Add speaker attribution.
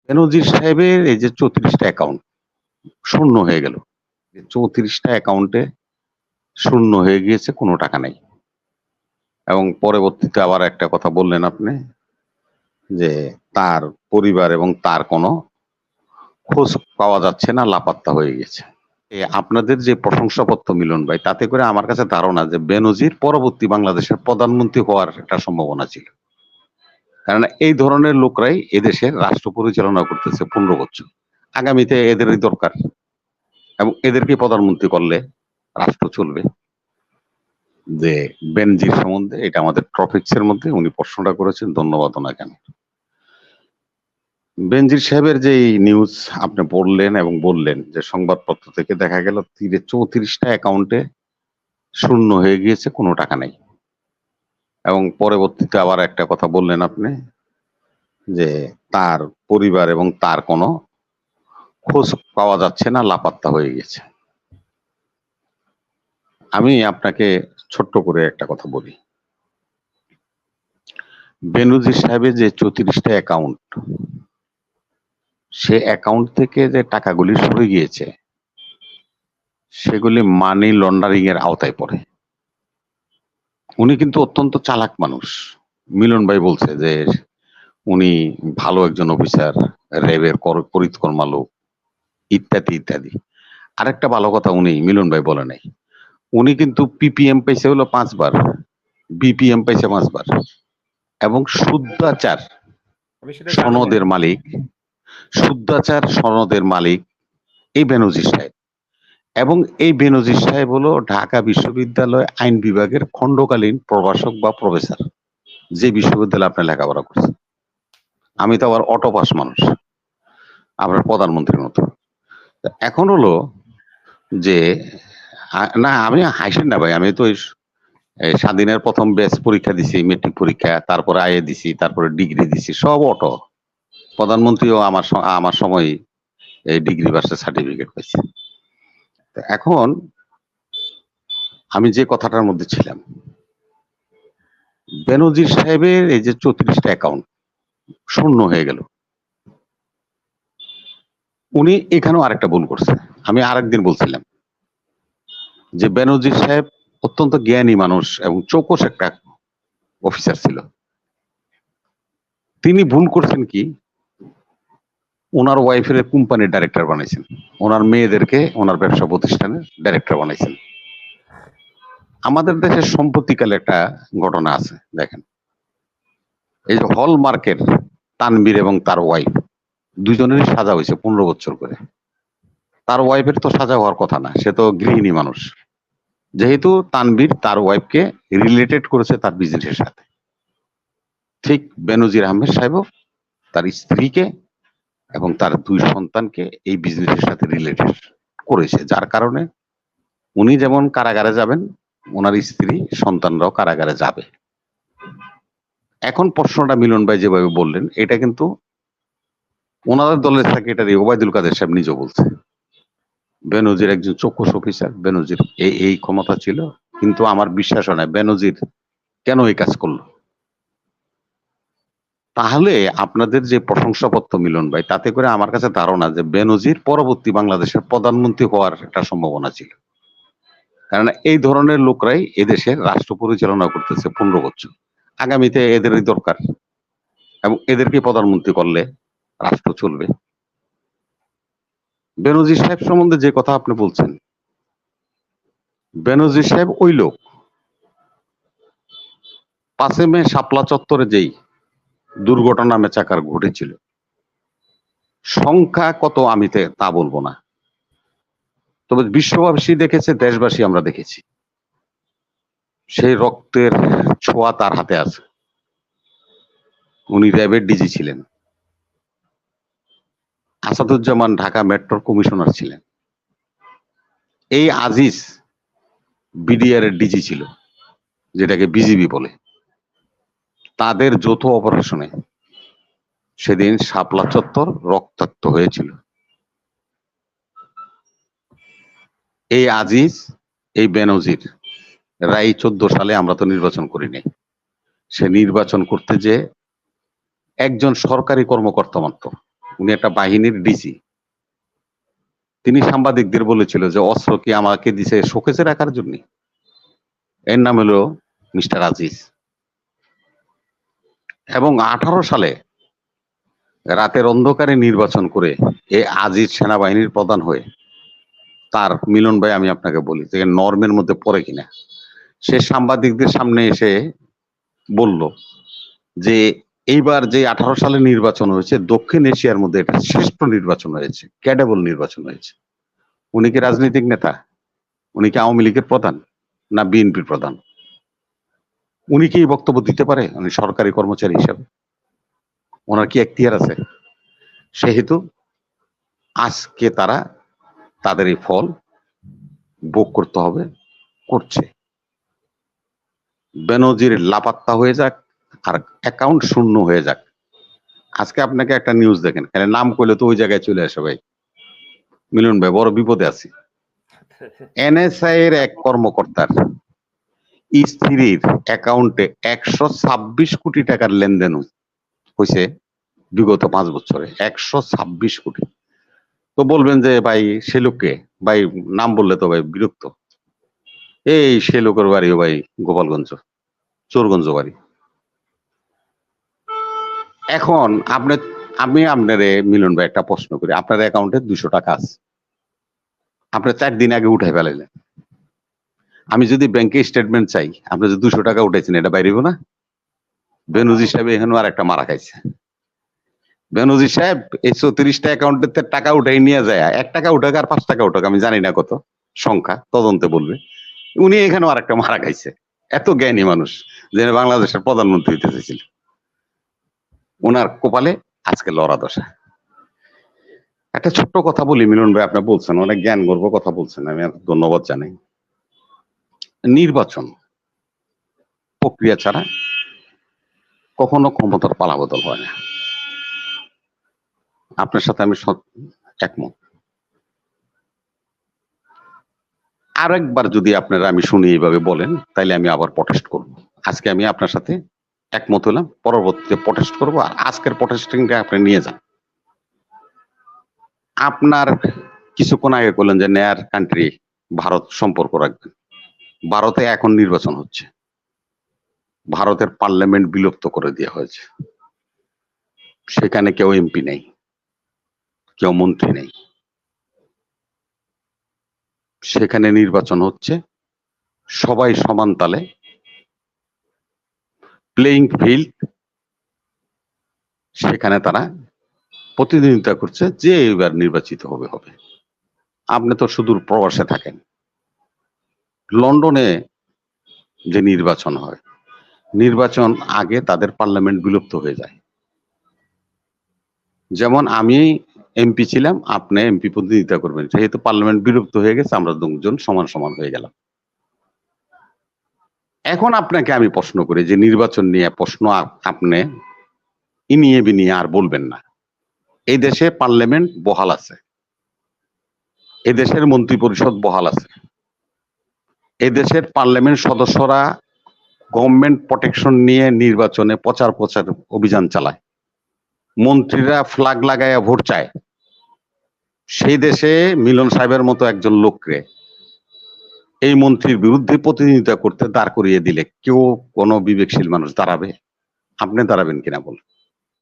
Speaker 1: বেনজির সাহেবের এই যে ৩৪টা অ্যাকাউন্ট শূন্য হয়ে গেল। ৩৪টা অ্যাকাউন্টে শূন্য হয়ে গিয়েছে, কোনো টাকা নাই। এবং পরবর্তীতে আবার একটা কথা বললেন আপনি যে তার পরিবার এবং তার কোনো খোঁজ পাওয়া যাচ্ছে না, লাপাত্তা হয়ে গেছে। আপনাদের যে প্রশংসাপত্র মিলন ভাই, তাতে করে আমার কাছে ধারণা যে বেনজির পরবর্তী বাংলাদেশের প্রধানমন্ত্রী হওয়ার একটা সম্ভাবনা ছিল। কারণ এই ধরনের লোকরাই এদেশের রাষ্ট্র পরিচালনা করতেছে ১৫ বছর। আগামীতে এদেরই দরকার এবং এদেরকে প্রধানমন্ত্রী করলে রাষ্ট্র চলবে। যে বেনজির সম্বন্ধে এটা আমাদের টপিকস এর মধ্যে উনি প্রশ্নটা করেছেন, ধন্যবাদ ওনাকে। বেনজির সাহেবের যে নিউজ আপনি পড়লেন এবং বললেন যে সংবাদপত্র থেকে দেখা গেল ৩৪টা অ্যাকাউন্টে শূন্য হয়ে গিয়েছে, কোনো টাকা নেই। এবং পরবর্তীতে আবার একটা কথা বললেন আপনি যে তার পরিবার এবং তার কোনো খোঁজ পাওয়া যাচ্ছে না, লাপাত্তা হয়ে গেছে। আমি আপনাকে ছোট্ট করে একটা কথা বলি। বেনজির সাহেবের যে ৩৪টা অ্যাকাউন্ট, সে অ্যাকাউন্ট থেকে যে টাকাগুলি সরে গিয়েছে সেগুলি মানি লন্ডারিং এর আওতায় পড়ে। উনি কিন্তু অত্যন্ত চালাক মানুষ। মিলন ভাই বলছে যে উনি ভালো একজন অফিসার, র্যাবের পরিকর্মা লোক, ইত্যাদি ইত্যাদি। আরেকটা ভালো কথা উনি মিলন ভাই বলে নাই, উনি কিন্তু পিপিএম পাইছে হলো ৫ বার, বিপিএম পাইছে ৫ বার এবং শুদ্ধাচার সনদের মালিক, শুদ্ধাচার সনদের মালিক এই বেনজির সাহেব। এবং এই বেনজির সাহেব হলো ঢাকা বিশ্ববিদ্যালয় আইন বিভাগের খণ্ডকালীন প্রভাষক বা প্রফেসর, যে বিশ্ববিদ্যালয়ে আপনি লেখাপড়া করছেন। আমি তো আবার অটো পাস মানুষ, আপনার প্রধানমন্ত্রীর মতো। এখন হলো যে না, আমি হাসেন না ভাই, আমি তো স্বাধীনের প্রথম ব্যাচ পরীক্ষা দিছি, মেট্রিক পরীক্ষা, তারপরে আইএ দিছি, তারপরে ডিগ্রি দিছি, সব অটো। প্রধানমন্ত্রীও আমার সময় এই ডিগ্রি পাসের সার্টিফিকেট পাইছে। এখন আমি যে কথাটার মধ্যে ছিলাম, বেনজির সাহেবের এই যে ৩৪টা অ্যাকাউন্ট শূন্য হয়ে গেল, উনি এখানেও আরেকটা ভুল করছে। আমি আরেকদিন বলছিলাম যে বেনজির সাহেব অত্যন্ত জ্ঞানী মানুষ এবং চৌকস একটা অফিসার ছিল। তিনি ভুল করছেন কি, ওনার ওয়াইফের কোম্পানির ডাইরেক্টর বানাইছেন, ওনার মেয়েদেরকে ওনার ব্যবসা প্রতিষ্ঠানের ডাইরেক্টর বানাইছেন। আমাদের দেশের সম্প্রতিকালে একটা ঘটনা আছে, দেখেন এই যে হলমার্কের তানবীর এবং তার ওয়াইফ দুজনেরই সাজা হয়েছে ১৫ বছর করে। তার ওয়াইফের তো সাজা হওয়ার কথা না, সে তো গৃহিণী মানুষ। যেহেতু তানবীর তার ওয়াইফকে রিলেটেড করেছে তার বিজনেসের সাথে, ঠিক বেনজির আহমেদ সাহেবও তার স্ত্রীকে এবং তার ২ সন্তানকে এই বিজনেসের সাথে রিলেটেড করেছে, যার কারণে উনি যেমন কারাগারে যাবেন, ওনার স্ত্রী সন্তানরাও কারাগারে যাবে। এখন প্রশ্নটা মিলন ভাই যেভাবে বললেন, এটা কিন্তু ওনাদের দলের সেক্রেটারি ওবায়দুল কাদের সাহেব নিজেও বলছে বেনজির একজন চৌকস অফিসার, বেনজির এই ক্ষমতা ছিল, কিন্তু আমার বিশ্বাস হয় না বেনজির কেন এই কাজ করলো। তাহলে আপনাদের যে প্রশংসাপত্র মিলন ভাই, তাতে করে আমার কাছে ধারণা যে বেনজির পরবর্তী বাংলাদেশের প্রধানমন্ত্রী হওয়ার একটা সম্ভাবনা ছিল। কারণ এই ধরনের লোকরাই এদেশের রাষ্ট্র পরিচালনা করতেছে ১৫ বছর। আগামীতে এদেরই দরকার এবং এদেরকে প্রধানমন্ত্রী করলে রাষ্ট্র চলবে। বেনজির সাহেব সম্বন্ধে যে কথা আপনি বলছেন, বেনজির সাহেব ওই লোক ৫ মে শাপলা চত্বরে যেই দুর্ঘটনা মেচাকার ঘটেছিল, সংখ্যা কত আমি তা বলবো না, তবে বিশ্ববাসী দেখেছে, দেশবাসী আমরা দেখেছি, সেই রক্তের ছোঁয়া তার হাতে আছে। উনি র্যাবের ডিজি ছিলেন, আসাদুজ্জামান ঢাকা মেট্রোর কমিশনার ছিলেন, এই আজিজ বিডিআর এর ডিজি ছিল, যেটাকে বিজিবি বলে। তাদের যৌথ অপারেশনে সেদিন শাপলা চত্বর রক্তাক্ত হয়েছিল। এই আজিজ, এই বেনজির রায় 14 সালে আমরা তো নির্বাচন করিনি, সে নির্বাচন করতে যে একজন সরকারি কর্মকর্তা মাত্র, উনি একটা বাহিনীর ডিসি। তিনি সাংবাদিকদের বলেছিল যে অস্ত্র কি আমাকে দিছে শোকেসে রাখার জন্য। এর নাম হলো মিস্টার আজিজ। এবং 18 সালে রাতের অন্ধকারে নির্বাচন করে এই আজিজ সেনাবাহিনীর প্রধান হয়ে তার মিলন ভাই, আমি আপনাকে বলি যে নর্মের মধ্যে পড়ে কিনা, সে সাংবাদিকদের সামনে এসে বলল যে এইবার যে 18 সালে নির্বাচন হয়েছে দক্ষিণ এশিয়ার মধ্যে এটা শ্রেষ্ঠ নির্বাচন হয়েছে, ক্যাডেবল নির্বাচন হয়েছে। উনি কি রাজনৈতিক নেতা? উনি কি আওয়ামী লীগের প্রধান না বিএনপির প্রধান? উনি কি এই বক্তব্য দিতে পারে? উনি সরকারি কর্মচারী হিসাবে ওনার কি এখতিয়ার আছে? সেহেতু আজকে তারা তাদের এই ফল ভোগ করতে হবে, করছে। বেনজির লাপাত্তা হয়ে যাক আর অ্যাকাউন্ট শূন্য হয়ে যাক। আজকে আপনাকে একটা নিউজ দেখেন, খালি নাম করলে তো ওই জায়গায় চলে আসে। ভাই মিলন ভাই, বড় বিপদে আছি। এনএসআই এর এক কর্মকর্তার স্ত্রীর অ্যাকাউন্টে 126 কোটি টাকার লেনদেন হয়েছে বিগত 5 বছরে। 126 কোটি। তো বলবেন যে ভাই সে লোককে, ভাই নাম বললে তো ভাই বিরক্ত। এই সে লোকের বাড়িও ভাই গোপালগঞ্জ, চোরগঞ্জ বাড়ি। এখন আমি আপনারে মিলন ভাই একটা প্রশ্ন করি, আপনার অ্যাকাউন্টে 200 টাকা আছে, আপনি 4 দিন আগে উঠাই ফেলাইলেন। আমি যদি ব্যাংকে স্টেটমেন্ট চাই, আপনি যে 200 টাকা উঠাইছেন এটা বাইরেব না? বেনজির সাহেব এখানে আর একটা মারা খাইছে। বেনজির সাহেব এই 34টা অ্যাকাউন্টের টাকা উঠাই নিয়ে যায়, 1 টাকা উঠাক আর 5 টাকা উঠাক আমি জানি না কত সংখ্যা, তদন্তে বলবে। উনি এখানেও আর একটা মারা খাইছে। এত জ্ঞানী মানুষ যে বাংলাদেশের প্রধানমন্ত্রী হইতে চেয়েছিল। ওনার কপালে আজকে লড়া দশা। একটা ছোট্ট কথা বলি মিলন ভাই, আপনি বলছেন অনেক জ্ঞান গর্ব কথা বলছেন, আমি ধন্যবাদ জানাই। নির্বাচন প্রক্রিয়া ছাড়া কখনো ক্ষমতার পালাবদল হয় না। আপনার সাথে আমি একমত। আরেকবার যদি আপনারা আমি শুনি এইভাবে বলেন, তাইলে আমি আবার প্রটেস্ট করব। আজকে আমি আপনার সাথে একমত হলাম, পরবর্তীতে প্রটেস্ট করব। আর আজকের প্রটেস্টিংটা আপনি নিয়ে যান। আপনার কিছুক্ষণ আগে বললেন যে নেয়ার কান্ট্রি ভারত সম্পর্ক রাখবেন। ভারতে এখন নির্বাচন হচ্ছে, ভারতের পার্লামেন্ট বিলুপ্ত করে দেওয়া হয়েছে। সেখানে কেউ এমপি নেই, কেউ মন্ত্রী নেই। সেখানে নির্বাচন হচ্ছে সবাই সমান তালে, প্লেইং ফিল্ড। সেখানে তারা প্রতিদ্বন্দ্বিতা করছে যে এবার নির্বাচিত হবে হবে। আপনি তো সুদূর প্রবাসে থাকেন, লন্ডনে যে নির্বাচন হয়, নির্বাচন আগে তাদের পার্লামেন্ট বিলুপ্ত হয়ে যায়। যেমন আমি এমপি ছিলাম, আপনি এমপি প্রতিনিধিত্ব করবেন, যেহেতু পার্লামেন্ট বিলুপ্ত হয়ে গেছে আমরা দুজন সমান সমান হয়ে গেলাম। এখন আপনাকে আমি প্রশ্ন করি যে নির্বাচন নিয়ে প্রশ্ন আপনি ইনিয়ে বিনিয়ে আর বলবেন না। এই দেশে পার্লামেন্ট বহাল আছে, এই দেশের মন্ত্রী পরিষদ বহাল আছে, এই দেশের পার্লামেন্ট সদস্যরা গভর্নমেন্ট প্রোটেকশন নিয়ে নির্বাচনে প্রচার অভিযান চালায়, মন্ত্রীরা ফ্ল্যাগ লাগাইয়া ভোট চায়। সেই দেশে মিলন সাহেবের মতো একজন লোককে এই মন্ত্রীর বিরুদ্ধে প্রতিনিধিত্ব করতে দাঁড় করিয়ে দিলে কেউ কোনো বিবেকশীল মানুষ দাঁড়াবে? আপনি দাঁড়াবেন কিনা বল?